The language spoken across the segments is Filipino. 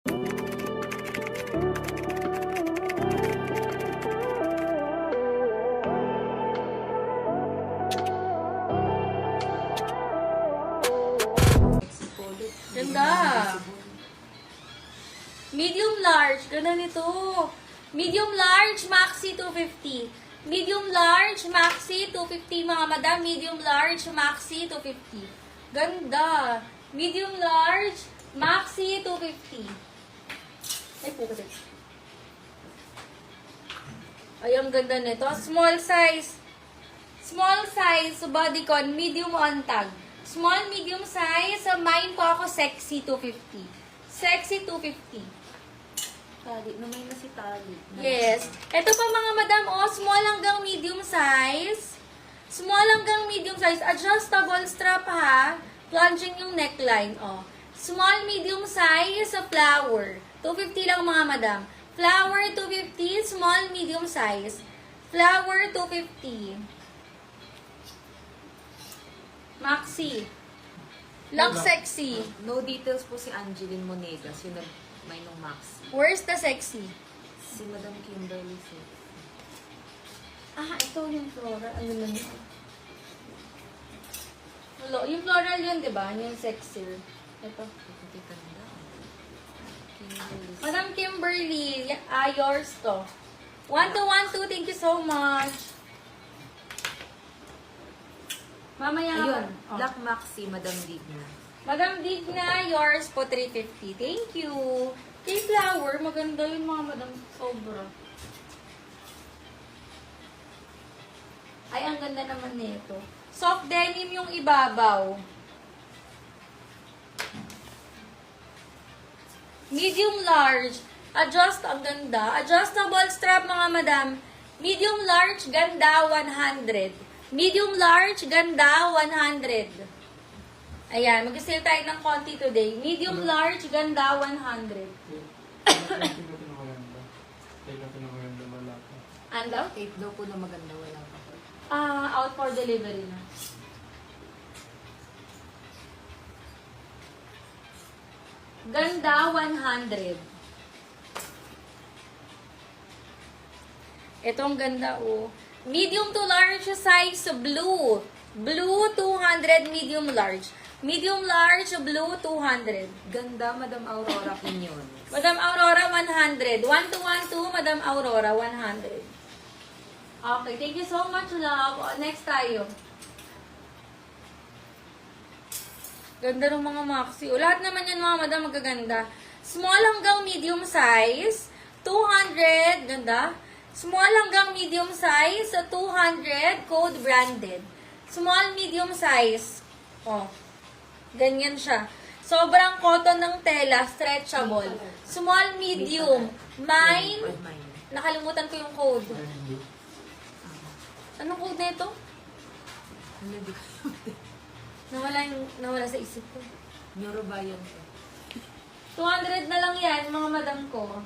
Ganda. Medium large. Ganda nito. Medium large, maxi 250. Medium large, maxi 250 mga madam. Medium large, maxi 250. Ganda. Medium large, maxi 250. Ay po kasi. Ay, ang ganda nito. Small size. Small size, bodycon, medium on tag. Small, medium size. Mine po ako, sexy 250. Sexy 250. Tali. Namay na si tali. Yes. Ito pa mga madam, small hanggang medium size. Small hanggang medium size. Adjustable strap ha. Plunging yung neckline, Small, medium size, flower. 250 lang mga madam. Flower 250, small, medium size. Flower 250. Maxi. Look sexy. No details po si Angeline Monegas, yung may nung Max. Where's the sexy? Si Madam Kimberly Sue. Ito yung floral. Ano na yun? Wala. Yung floral yun, di ba? Yung sexy. Ito. Puti tanda. Kimberly Sue. Madam Kimberly, yours to. 1212, thank you so much. Mamaya Ayun, ka. Black Maxi, Madam Digna. Madam Digna, yours po 350. Thank you. Kay Flower, maganda yun mga madam. Sobra. Ay, ang ganda naman nito. Soft denim yung ibabaw. Medium large. Adjust, ang ganda. Adjustable strap mga madam. Medium large, ganda, 100. Medium large, ganda, 100. Ayan, mag-sale tayo ng konti today. Medium large, ganda, 100. Ano? Tape daw po na maganda, wala pa po. Out for delivery na. Ganda, 100. Itong ganda, Medium to large size, blue. Blue, 200, medium large. Medium large, blue, 200. Ganda, Madam Aurora Quinones. Madam Aurora, 100. 1212, Madam Aurora, 100. Okay, thank you so much, love. Next tayo. Ganda ng mga maxi. Lahat naman yan, mga madam, magaganda. Small hanggang medium size, 200. Ganda. Small hanggang medium size, 200. Code branded. Small, medium size. Ganyan siya. Sobrang cotton ng tela, stretchable. Small, medium. Mine, nakalimutan ko yung code. Anong code na ito? Nawala sa isip ko. Neurobayan po. 200 na lang yan, mga madam ko.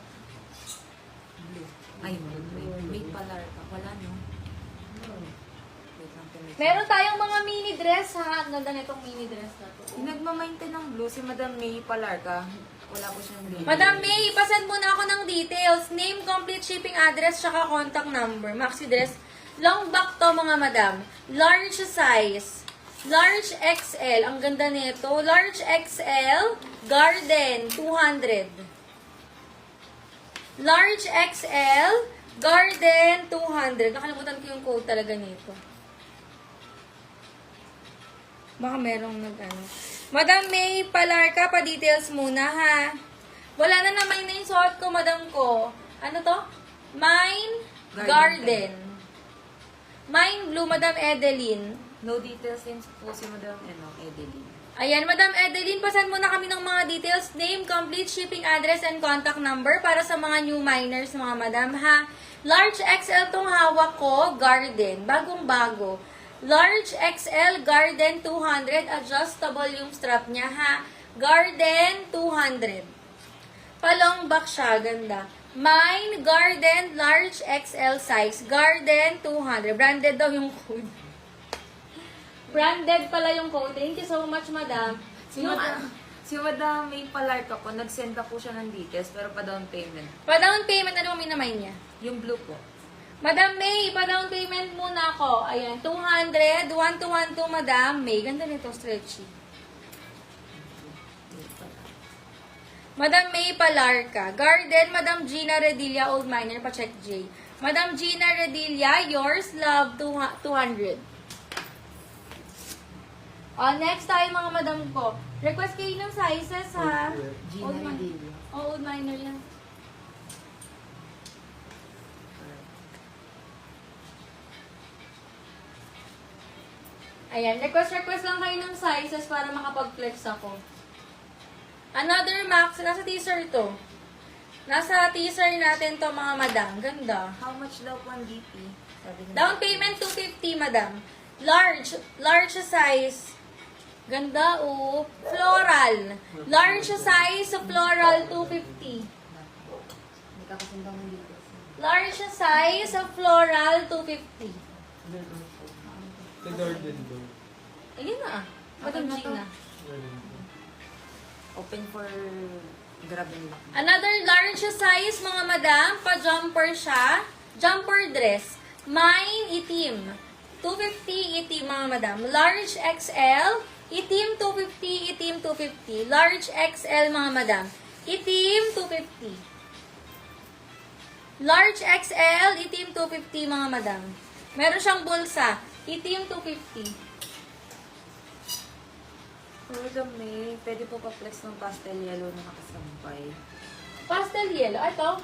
Blue. Ay, may palar pa. Wala, no? Wait lang, Meron tayong mga mini dress, ha? Ang ganda nitong mini dress na to. Yung nagmamaintain ng blue, si Madam May Palarca. Wala po siyang blue. Madam May, ipasend muna ako ng details. Name, complete shipping address, tsaka contact number. Maxi dress. Long back to, mga madam. Large size. Large XL. Ang ganda nito. Large XL. Garden. 200. Large XL. Garden. 200. Nakalimutan ko yung code talaga nito. Baka merong Madam May Palarca, pa-details muna, ha? Wala na naman na yung suot ko, madam ko. Ano to? Mine Garden. Mine Blue, Madam Edeline. No details din po si Madam Edeline. Ayan, Madam Edeline, pasan mo na kami ng mga details. Name, complete shipping address, and contact number para sa mga new miners, mga madam, ha? Large XL tong hawak ko, Garden. Bagong-bago. Large XL, Garden 200. Adjustable yung strap niya, ha? Garden 200. Palong back siya, ganda. Mine, Garden, large XL size. Garden 200. Branded daw yung code. Branded pala yung code. Thank you so much, madam. Si Madam May Palarca po, nag-send na po siya ng details, pero pa down payment. Pa-down payment, ano ang minamay niya? Yung blue po. Madam May, pa-down payment muna ako. Ayan, 200, 1212, Madam May. Ganda nito, stretchy. Madam May Palarca. Garden, Madam Gina Redilla, Old Miner, pa-check J. Madam Gina Redilla, yours, love, 200. Next tayo mga madam ko. Request kayo ng sizes, ha? Gina Old Miner. Redilla. Old Miner yan. Ayan, request lang kayo ng sizes para makapag-flex ako. Another Max, nasa teaser to. Nasa teaser natin to mga madam. Ganda. How much daw po ang DP? Sabi niya. Down payment 250, madam. Large size. Ganda, oh. Floral. Large size, floral, 250. Hindi ka kasing daw ng details. Large size, floral, 250. The garden daw. Ayun na. Madam Okay na to. Gina. Open for grab and lock. Another large size, mga madam. Pa-jumper siya. Jumper dress. Mine, itim. 250, itim, mga madam. Large XL. Itim, 250. Itim, 250. Large XL, mga madam. Itim, 250. Large XL, itim, 250, mga madam. Meron siyang bulsa. Itim, 250. Madam May, pwede po pa-flex ng pastel yellow na nakasampay. Pastel yellow. Ito.